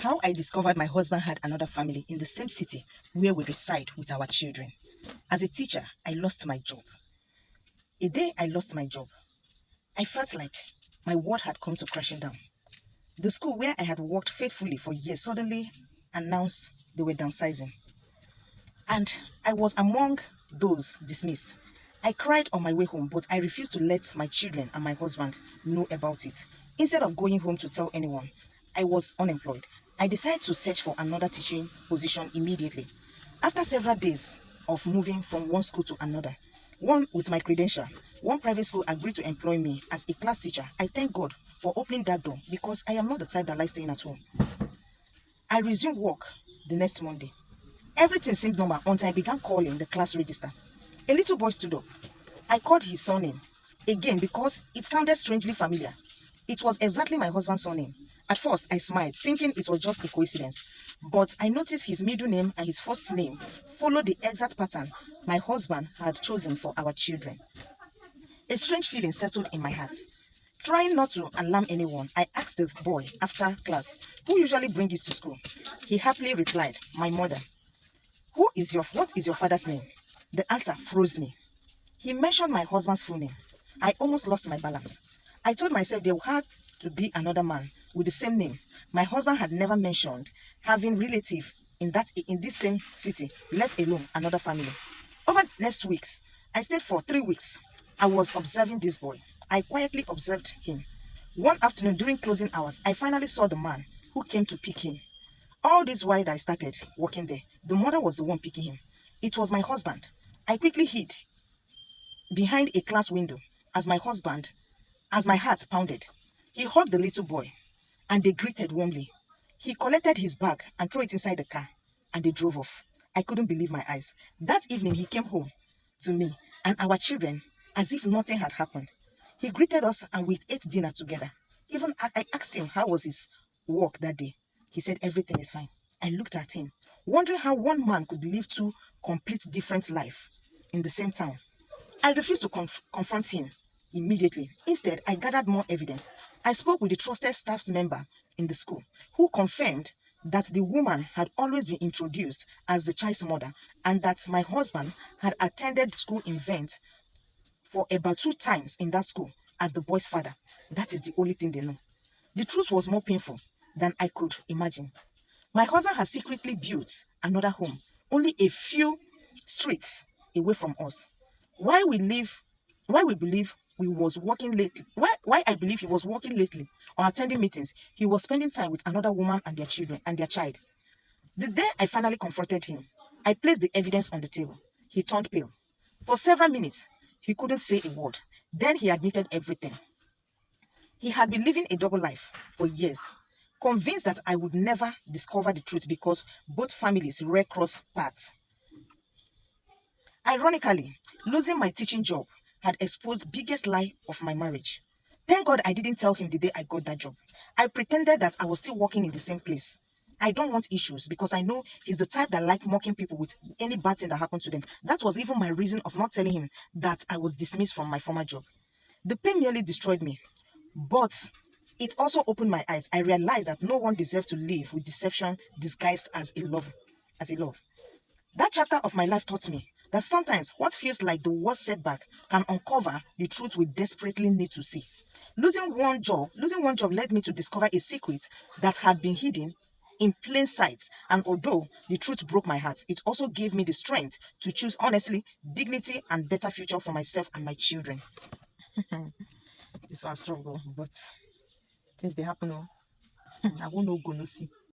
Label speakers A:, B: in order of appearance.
A: How I discovered my husband had another family in the same city where we reside with our children. As a teacher, I lost my job. A day I lost my job, I felt like my world had come to crashing down. The school where I had worked faithfully for years suddenly announced they were downsizing, and I was among those dismissed. I cried on my way home, but I refused to let my children and my husband know about it. Instead of going home to tell anyone, I was unemployed. I decided to search for another teaching position immediately. After several days of moving from one school to another, one with my credential, one private school agreed to employ me as a class teacher. I thank God for opening that door because I am not the type that likes staying at home. I resumed work the next Monday. Everything seemed normal until I began calling the class register. A little boy stood up. I called his surname again because it sounded strangely familiar. It was exactly my husband's surname. At first, I smiled, thinking it was just a coincidence. But I noticed his middle name and his first name followed the exact pattern my husband had chosen for our children. A strange feeling settled in my heart. Trying not to alarm anyone, I asked the boy after class, "Who usually brings you to school?" He happily replied, "My mother." What is your father's name?" The answer froze me. He mentioned my husband's full name. I almost lost my balance. I told myself there had to be another man with the same name. My husband had never mentioned having relative in this same city, let alone another family. Over the next weeks, I stayed for 3 weeks. I was observing this boy. I quietly observed him. One afternoon during closing hours, I finally saw the man who came to pick him. All this while I started working there, the mother was the one picking him. It was my husband. I quickly hid behind a class window as my heart pounded. He hugged the little boy and they greeted warmly. He collected his bag and threw it inside the car and they drove off. I couldn't believe my eyes. That evening he came home to me and our children as if nothing had happened. He greeted us and we ate dinner together. Even I asked him how was his work that day. He said everything is fine. I looked at him, wondering how one man could live two complete different lives in the same town. I refused to confront him immediately. Instead, I gathered more evidence. I spoke with the trusted staff member in the school who confirmed that the woman had always been introduced as the child's mother and that my husband had attended school event for about 2 times in that school as the boy's father. That is the only thing they know. The truth was more painful than I could imagine. My husband has secretly built another home, only a few streets away from us. Why we live, why we believe we was working lately, why I believe he was working lately or attending meetings, he was spending time with another woman and their children and their child. The day I finally confronted him, I placed the evidence on the table. He turned pale. For several minutes, he couldn't say a word. Then he admitted everything. He had been living a double life for years, convinced that I would never discover the truth because both families were cross paths. Ironically, losing my teaching job had exposed biggest lie of my marriage. Thank God I didn't tell him the day I got that job. I pretended that I was still working in the same place. I don't want issues because I know he's the type that like mocking people with any bad thing that happened to them. That was even my reason of not telling him that I was dismissed from my former job. The pain nearly destroyed me, but it also opened my eyes. I realized that no one deserved to live with deception disguised as a love. As a love. That chapter of my life taught me that sometimes what feels like the worst setback can uncover the truth we desperately need to see. Losing one job led me to discover a secret that had been hidden in plain sight. And although the truth broke my heart, it also gave me the strength to choose honestly, dignity, and better future for myself and my children. This one's struggle, but things they happen, oh, I won't know, gonna see.